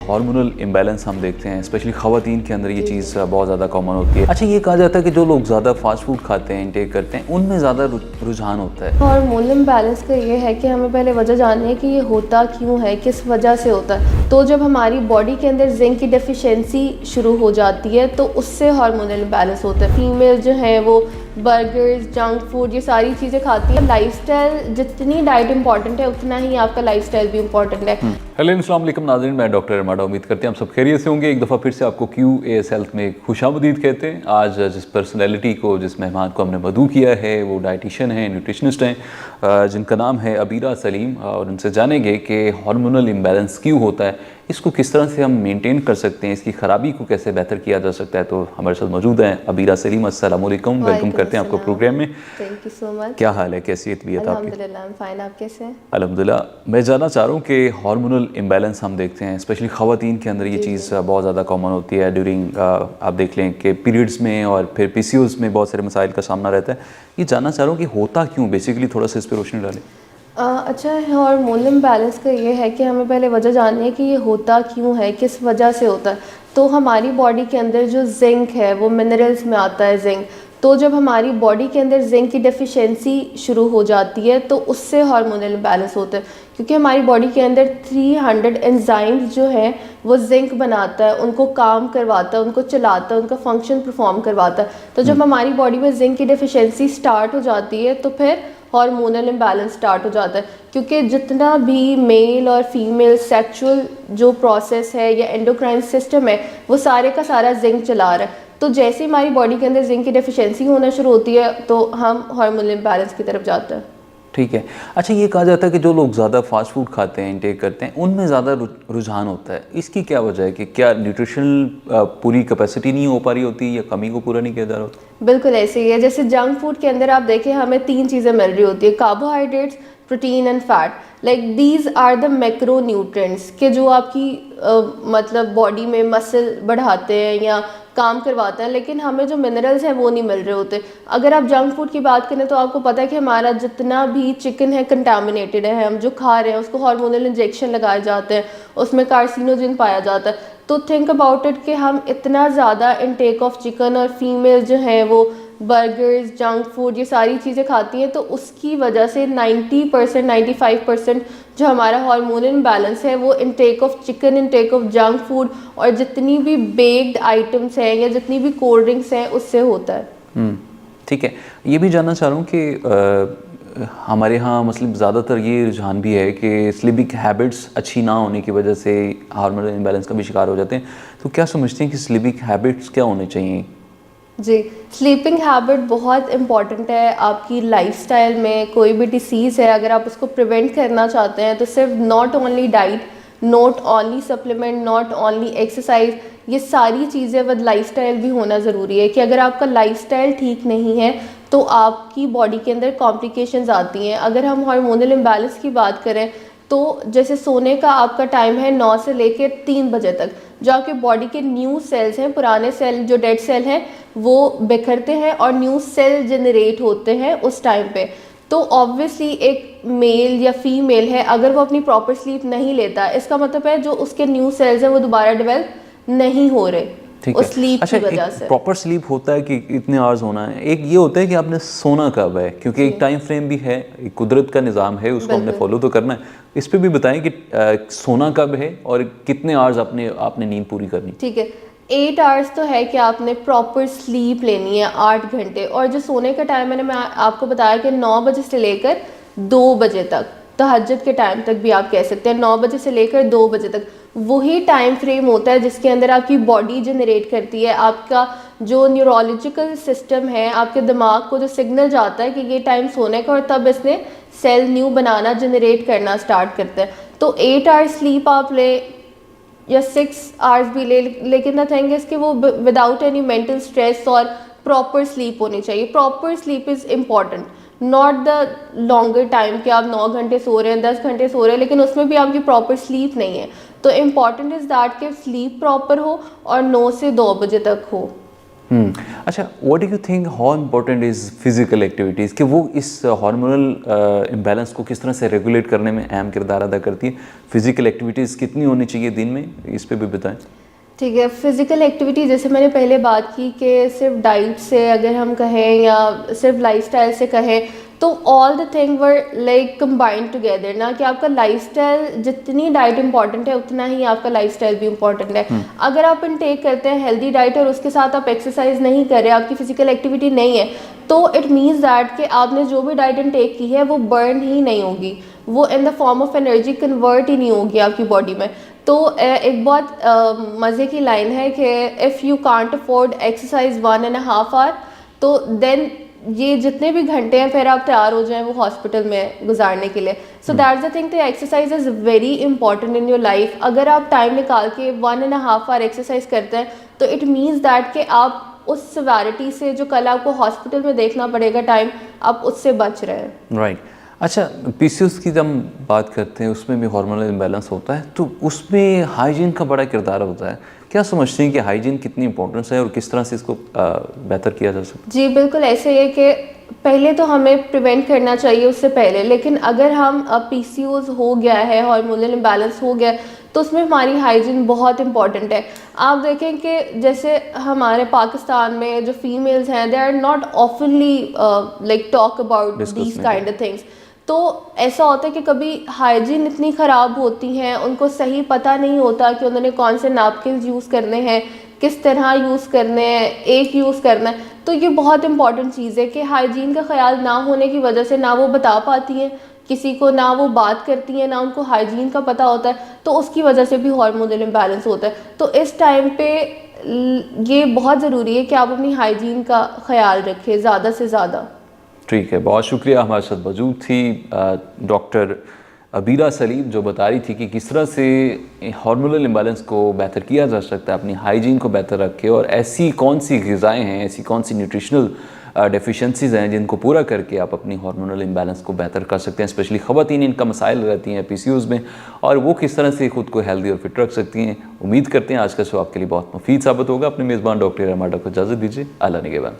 Hormonal imbalance हम देखते हैं, स्पेशली ख़वातीन के अंदर ये चीज़ बहुत ज़्यादा कॉमन होती है। अच्छा, ये कहा जाता है कि जो लोग ज़्यादा फास्ट फूड खाते हैं, इंटेक करते हैं, उनमें ज़्यादा रुझान होता है। हार्मोनल इम्बैलेंस का ये है कि हमें पहले वजह जाननी है कि ये होता क्यों है, किस वजह से होता है। तो जब हमारी बॉडी के अंदर जिंक की डेफिशिएंसी शुरू हो जाती है तो उससे हार्मोनल इम्बैलेंस होता है। फीमेल जो हैं वो बर्गर्स, जंक फूड, ये सारी चीज़ें खाती है। लाइफस्टाइल, जितनी डाइट इंपॉर्टेंट है उतना ही आपका लाइफस्टाइल भी इम्पॉर्टेंट है। हेलो, अस्सलाम वालेकुम नाज़रीन, मैं डॉक्टर रमाडा। उम्मीद करते हैं हम सब खैरियत से होंगे। एक दफ़ा फिर से आपको QAS हेल्थ में खुशामदीद कहते हैं। आज जिस पर्सनैलिटी को, जिस मेहमान को हमने मदऊ किया है वो डाइटिशियन हैं, न्यूट्रिशनिस्ट हैं, जिनका नाम है अबीरा सलीम, और उनसे जानेंगे कि हार्मोनल इम्बैलेंस क्यों होता है, इसको किस तरह से हम मेंटेन कर सकते हैं, इसकी ख़राबी को कैसे बेहतर किया जा सकता है। तो हमारे साथ मौजूद हैं अबीरा सलीम। अस्सलाम वालेकुम, वेलकम करते हैं आपको प्रोग्राम में। Thank you so much. क्या हाल है, कैसी तबीयत आपकी? अल्हम्दुलिल्लाह, आई एम फाइन। आप कैसे हैं? अल्हम्दुलिल्लाह। मैं जानना चाह रहा हूँ कि हार्मोनल इम्बैलेंस हम देखते हैं, स्पेशली ख़वातीन के अंदर ये चीज़ बहुत ज़्यादा कॉमन होती है ड्यूरिंग आप देख लें कि पीरियड्स में और फिर PCOS में बहुत सारे मसाइल का सामना रहता है। ये जानना चाह रहा हूँ कि होता क्यों, बेसिकली थोड़ा सा इस पर रोशनी डालें। अच्छा, हार्मोनल इम्बैलेंस का ये है कि हमें पहले वजह जाननी है कि ये होता क्यों है, किस वजह से होता है। तो हमारी बॉडी के अंदर जो जिंक है वो मिनरल्स में आता है, जिंक। तो जब हमारी बॉडी के अंदर जिंक की डेफिशिएंसी शुरू हो जाती है तो उससे हार्मोनल इम्बैलेंस होता है, क्योंकि हमारी बॉडी के अंदर 300 एंजाइम्स जो हैं वो जिंक बनाता है, उनको काम करवाता है, उनको चलाता है, उनका फंक्शन परफॉर्म करवाता है। तो जब हमारी बॉडी में जिंक की डेफिशिएंसी स्टार्ट हो जाती है तो फिर हार्मोनल इम्बैलेंस स्टार्ट हो जाता है, क्योंकि जितना भी मेल और फीमेल सेक्सुअल जो प्रोसेस है या एंडोक्राइन सिस्टम है वो सारे का सारा जिंक चला रहा है। तो जैसे ही हमारी बॉडी के अंदर जिंक की डेफिशिएंसी होना शुरू होती है तो हम हार्मोनल इम्बैलेंस की तरफ जाते हैं। ठीक है। अच्छा, ये कहा जाता है कि जो लोग ज़्यादा फास्ट फूड खाते हैं, इंटेक करते हैं, उनमें ज़्यादा रुझान होता है। इसकी क्या वजह है कि क्या न्यूट्रिशनल पूरी कैपेसिटी नहीं हो पा रही होती या कमी को पूरा नहीं किया जा रहा होता? बिल्कुल ऐसे ही है। जैसे जंक फूड के अंदर आप देखें हमें 3 चीज़ें मिल रही होती है, carbohydrates, protein and fat. Like these are the macronutrients के जो आपकी मतलब बॉडी में मसल बढ़ाते हैं या काम करवाते हैं, लेकिन हमें जो मिनरल्स हैं वो नहीं मिल रहे होते। अगर आप जंक फूड की बात करें तो आपको पता है कि हमारा जितना भी चिकन है कंटामिनेटेड है, हम जो खा रहे हैं उसको हार्मोनल इंजेक्शन लगाए जाते हैं, उसमें कार्सिनोजन पाया जाता है। तो थिंक अबाउट इट कि हम इतना ज़्यादा इनटेक ऑफ चिकन और फीमेल जो हैं वो बर्गर्स, जंक फूड, ये सारी चीज़ें खाती हैं, तो उसकी वजह से 90% 95% जो हमारा हार्मोनल इम्बैलेंस है वो intake of chicken, intake of junk food और जितनी भी बेक्ड आइटम्स हैं या जितनी भी कोल्ड ड्रिंक्स हैं उससे होता है। ठीक है। ये भी जानना चाह रहा हूँ कि हमारे यहाँ मतलब ज़्यादातर ये रुझान भी है कि स्लीपिंग हैबिट्स अच्छी ना होने की वजह से हार्मोनल इम्बैलेंस का भी शिकार हो जाते हैं। तो क्या समझते हैं कि स्लीपिंग हैबिट्स क्या होने चाहिए? जी, स्लीपिंग हैबिट बहुत इम्पॉर्टेंट है आपकी लाइफस्टाइल में। कोई भी डिसीज़ है अगर आप उसको प्रिवेंट करना चाहते हैं तो सिर्फ not only diet, not only supplement, not only exercise, ये सारी चीज़ें विद लाइफस्टाइल भी होना ज़रूरी है। कि अगर आपका लाइफस्टाइल ठीक नहीं है तो आपकी बॉडी के अंदर कॉम्प्लिकेशंस आती हैं। अगर हम हार्मोनल इम्बैलेंस की बात करें तो जैसे सोने का आपका टाइम है 9 से लेकर 3 बजे तक, जो आपके बॉडी के न्यू सेल्स हैं, पुराने सेल जो डेड सेल हैं वो बिखरते हैं और न्यू सेल जनरेट होते हैं उस टाइम पे। तो ऑब्वियसली एक मेल या फीमेल है अगर वो अपनी प्रॉपर स्लीप नहीं लेता, इसका मतलब है जो उसके न्यू सेल्स हैं वो दोबारा डेवलप नहीं हो रहे उस स्लीप की वजह से। प्रॉपर स्लीप होता है कि इतने आवर्स होना है, एक ये होता है कि आपने सोना कब है, क्योंकि एक टाइम फ्रेम भी है, एक कुदरत का निज़ाम है, उसको हमने फॉलो तो करना है। इस पे भी बताएं कि सोना कब है और कितने आवर्स आपने नींद पूरी करनी। ठीक है, 8 आवर्स तो है कि आपने प्रॉपर स्लीप लेनी है, 8 घंटे। और जो सोने का टाइम मैंने आपको बताया कि 9 बजे से लेकर 2 बजे तक, तहज्जुद के टाइम तक भी आप कह सकते हैं, 9 बजे से लेकर 2 बजे तक वही टाइम फ्रेम होता है जिसके अंदर आपकी बॉडी जनरेट करती है, आपका जो न्यूरोलॉजिकल सिस्टम है, आपके दिमाग को जो सिग्नल जाता है कि ये टाइम सोने का, और तब इसने सेल न्यू बनाना, जनरेट करना स्टार्ट करता है। तो 8 आवर्स स्लीप आप ले या 6 आवर्स भी ले, लेकिन द थिंग इज़ कि वो विदाउट एनी मेंटल स्ट्रेस और प्रॉपर स्लीप होनी चाहिए। Proper sleep is important, not the longer time कि आप 9 घंटे सो रहे हैं, 10 घंटे सो रहे हैं, लेकिन उसमें भी आपकी प्रॉपर स्लीप नहीं है। तो इम्पॉर्टेंट इज़ दैट कि स्लीप प्रॉपर हो और 9 से 2 बजे तक हो। अच्छा, what do you think how important is physical activities, कि वो इस हार्मोनल इम्बैलेंस को किस तरह से रेगुलेट करने में अहम किरदार अदा करती है? फिजिकल एक्टिविटीज़ कितनी होनी चाहिए दिन में, इस पे भी बताएं। ठीक है, फिज़िकल एक्टिविटी जैसे मैंने पहले बात की कि सिर्फ डाइट से अगर हम कहें या सिर्फ लाइफस्टाइल से कहें तो all the thing were like combined together, ना कि आपका लाइफस्टाइल जितनी डाइट इंपॉर्टेंट है उतना ही आपका लाइफस्टाइल भी इंपॉर्टेंट है। अगर आप इनटेक करते हैं हेल्दी डाइट और उसके साथ आप एक्सरसाइज नहीं कर रहे, आपकी फिजिकल एक्टिविटी नहीं है, तो इट मीन्स दैट कि आपने जो भी डाइट इनटेक की है वो बर्न ही नहीं होगी, वो in the form of energy convert ही नहीं होगी आपकी बॉडी में। तो एक बहुत मज़े की लाइन है कि if you can't afford exercise 1.5 hour, तो देन ये जितने भी घंटे हैं फिर आप तैयार हो जाएं वो हॉस्पिटल में गुजारने के लिए। So that's the thing, exercise is very important in your life. अगर आप टाइम निकाल के 1.5 आवर एक्सरसाइज करते हैं तो इट मीन्स दैट कि आप उस सिवियरिटी से जो कल आपको हॉस्पिटल में देखना पड़ेगा टाइम, आप उससे बच रहे हैं। राइट। अच्छा, पीसीओएस की जब हम बात करते हैं उसमें भी हार्मोनल इम्बैलेंस होता है, तो उसमें हाइजीन का बड़ा किरदार होता है। क्या समझते हैं कि हाइजीन कितनी इंपॉर्टेंस है और किस तरह से इसको बेहतर किया जा सकता है? जी बिल्कुल, ऐसे ही है कि पहले तो हमें प्रिवेंट करना चाहिए उससे पहले, लेकिन अगर हम पीसीओएस हो गया है, हार्मोनल इम्बैलेंस हो गया, तो उसमें हमारी हाइजीन बहुत इंपॉर्टेंट है। आप देखें कि जैसे हमारे पाकिस्तान में जो फीमेल्स हैं दे आर नॉट ऑफनली like talk about these kind of things. तो ऐसा होता है कि कभी हाइजीन इतनी ख़राब होती हैं, उनको सही पता नहीं होता कि उन्होंने कौन से नैपकिन यूज़ करने हैं, किस तरह यूज़ करने हैं, एक यूज़ करना है। तो ये बहुत इंपॉर्टेंट चीज़ है कि हाइजीन का ख्याल ना होने की वजह से ना वो बता पाती हैं किसी को, ना वो बात करती हैं, ना उनको हाइजीन का पता होता है, तो उसकी वजह से भी हार्मोनल इम्बैलेंस होता है। तो इस टाइम पे ये बहुत ज़रूरी है कि आप अपनी हाइजीन का ख्याल रखें ज़्यादा से ज़्यादा। ठीक है, बहुत शुक्रिया। हमारे साथ मौजूद थी डॉक्टर अबीरा सलीम, जो बता रही थी कि किस तरह से हार्मोनल इम्बैलेंस को बेहतर किया जा सकता है, अपनी हाइजीन को बेहतर रखें, और ऐसी कौन सी ग़िज़ाएँ हैं, ऐसी कौन सी न्यूट्रिशनल डेफिशिएंसीज़ हैं जिनको पूरा करके आप अपनी हार्मोनल इम्बैलेंस को बेहतर कर सकते हैं। स्पेशली ख़वातीन, इनका मसाइल रहती हैं पीसीओएस में, और वो किस तरह से ख़ुद को हेल्दी और फिट रख सकती हैं। उम्मीद करते हैं आज का शो आपके लिए बहुत मुफीद साबित होगा। अपने मेज़बान डॉक्टर अमाडा को इजाज़त दीजिए। अल्लाह निगहबान।